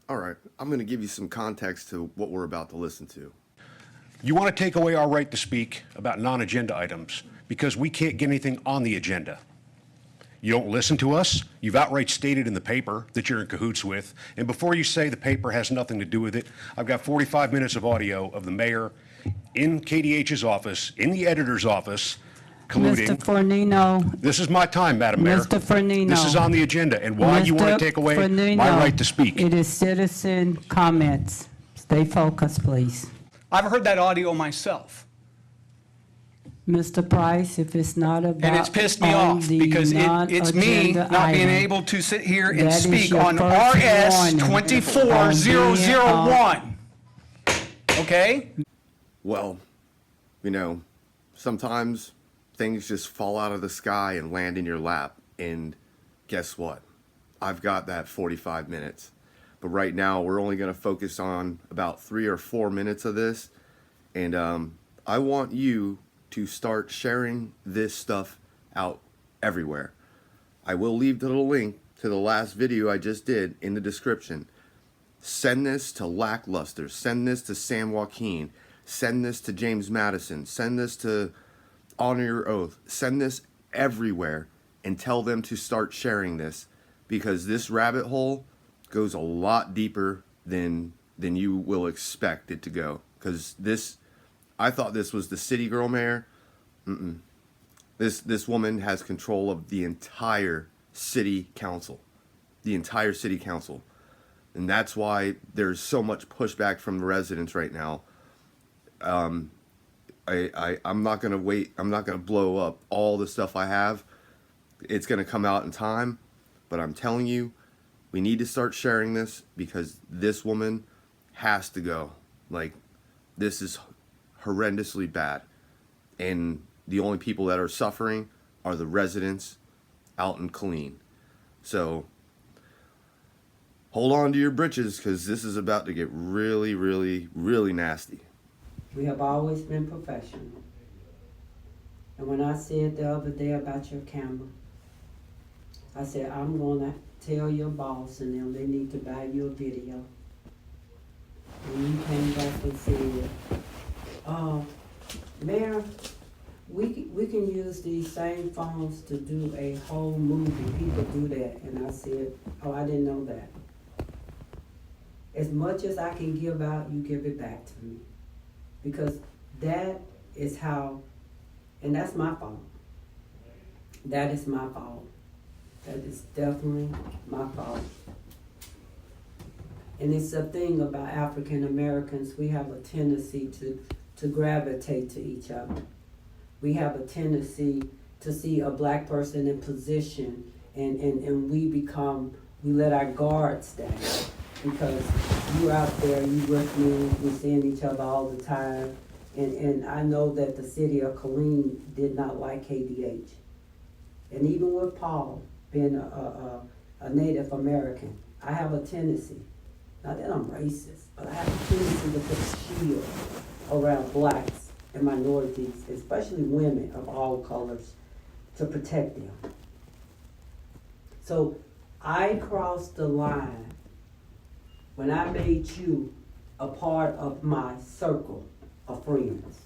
All right, I'm going to give you some context to what we're about to listen to. You want to take away our right to speak about non-agenda items because we can't get anything on the agenda. You don't listen to us. You've outright stated in the paper that you're in cahoots with. And before you say the paper has nothing to do with it, I've got 45 minutes of audio of the mayor in KDH's office, in the editor's office, colluding. Mr. Fornino. This is my time, Madam Mayor. Mr. Fornino. This is on the agenda, and why you want to take away my right to speak. It is citizen comments. Stay focused, please. I've heard that audio myself, Mr. Price, if it's not about and it's pissed me on off the because it's me non-agenda not being item, able to sit here and that is speak your on first RS warning 24001. Okay? Well, you know, sometimes things just fall out of the sky and land in your lap. And guess what? I've got that 45 minutes. But right now, we're only going to focus on about 3 or 4 minutes of this. And I want you to start sharing this stuff out everywhere. I will leave the link to the last video I just did in the description. Send this to Lackluster. Send this to San Joaquin. Send this to James Madison. Send this to Honor Your Oath. Send this everywhere and tell them to start sharing this, because this rabbit hole goes a lot deeper than you will expect it to go. Because this, I thought this was the city girl mayor. This woman has control of the entire city council. The entire city council. And that's why there's so much pushback from the residents right now. I'm not going to wait. I'm not going to blow up all the stuff I have. It's going to come out in time. But I'm telling you, we need to start sharing this, because this woman has to go. Like, this is horrendously bad. And the only people that are suffering are the residents out in Killeen. So hold on to your britches, because this is about to get really, really, really nasty. We have always been professional. And when I said the other day about your camera, I said, I'm going to tell your boss and them they need to buy you a video. And you came back and said, Mayor, we can use these same phones to do a whole movie. People do that. And I said, oh, I didn't know that. As much as I can give out, you give it back to me. Because that is how, and that's my fault. That is my fault. That is definitely my fault. And it's a thing about African Americans, we have a tendency to gravitate to each other. We have a tendency to see a black person in position and we let our guards down. Because you're out there, you with me, we're seeing each other all the time. And I know that the city of Killeen did not like KDH. And even with Paul being a Native American, I have a tendency, not that I'm racist, but I have a tendency to put a shield around blacks and minorities, especially women of all colors, to protect them. So I crossed the line when I made you a part of my circle of friends.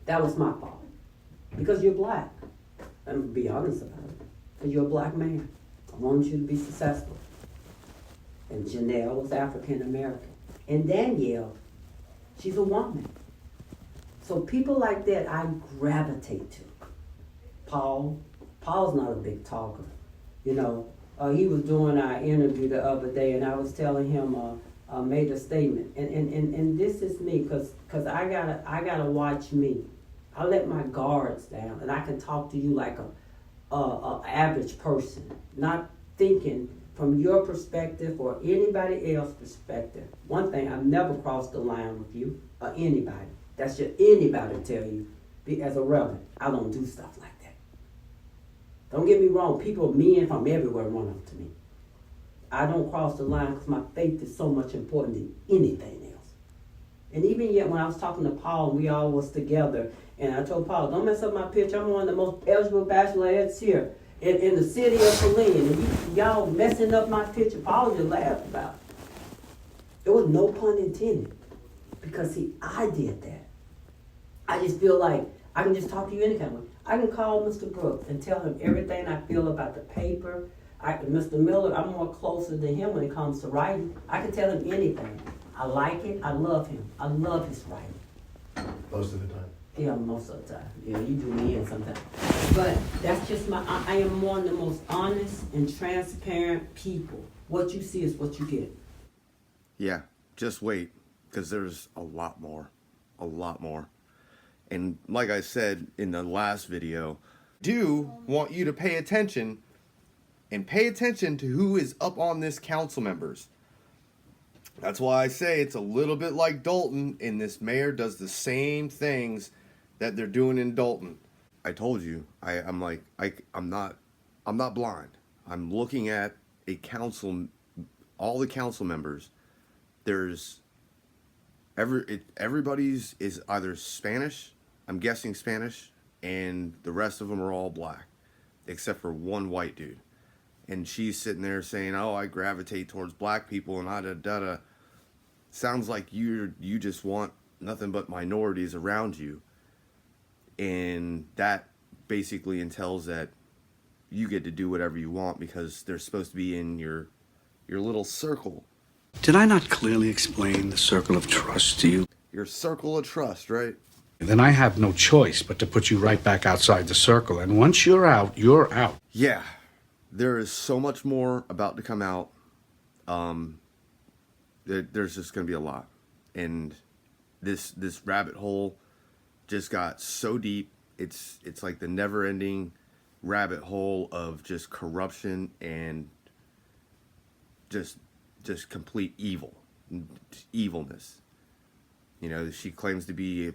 That was my fault. Because you're black. I'm gonna be honest about it. Because you're a black man. I wanted you to be successful. And Janelle was African American. And Danielle, she's a woman. So people like that I gravitate to. Paul's not a big talker. You know, he was doing our interview the other day, and I was telling him made a statement, and this is me, cause I gotta watch me. I let my guards down, and I can talk to you like a average person, not thinking from your perspective or anybody else's perspective. One thing, I've never crossed the line with you or anybody. That's just anybody tell you. As a reverend, I don't do stuff like that. Don't get me wrong, people, men from everywhere run up to me. I don't cross the line because my faith is so much important than anything else. And even yet when I was talking to Paul, we all was together, and I told Paul, don't mess up my picture. I'm one of the most eligible bachelorettes here. in the city of Killeen, and y'all messing up my picture, Paul just laughed about it. There was no pun intended, because see, I did that. I just feel like I can just talk to you any kind of way. I can call Mr. Brooks and tell him everything I feel about the paper. Mr. Miller, I'm more closer to him when it comes to writing. I can tell him anything. I like it. I love him. I love his writing. Most of the time. Yeah, most of the time. Yeah, you do me in sometimes. But that's just I am one of the most honest and transparent people. What you see is what you get. Yeah, just wait, because there's a lot more. A lot more. And like I said in the last video, do want you to pay attention, and pay attention to who is up on this council members. That's why I say it's a little bit like Dalton, and this mayor does the same things that they're doing in Dalton. I told you, I'm not blind. I'm looking at all the council members. There's everybody's is either Spanish, I'm guessing Spanish, and the rest of them are all black, except for one white dude. And she's sitting there saying, "Oh, I gravitate towards black people," and da. Sounds like you just want nothing but minorities around you, and that basically entails that you get to do whatever you want because they're supposed to be in your little circle. Did I not clearly explain the circle of trust to you? Your circle of trust, right? Then I have no choice but to put you right back outside the circle. And once you're out, you're out. Yeah, there is so much more about to come out. There's just going to be a lot. And this rabbit hole just got so deep. It's like the never-ending rabbit hole of just corruption and just complete evilness. You know, she claims to be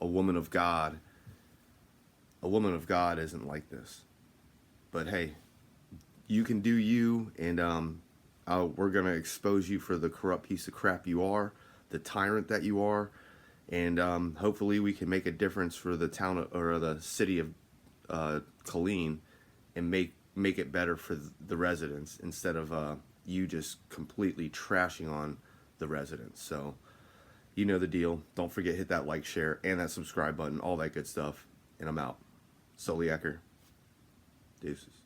a woman of God. A woman of God isn't like this. But hey, you can do you, and we're going to expose you for the corrupt piece of crap you are, the tyrant that you are, and hopefully we can make a difference for the town or the city of Killeen and make it better for the residents instead of you just completely trashing on the residents. So you know the deal. Don't forget, hit that like, share, and that subscribe button, all that good stuff. And I'm out. Soloyaker. Deuces.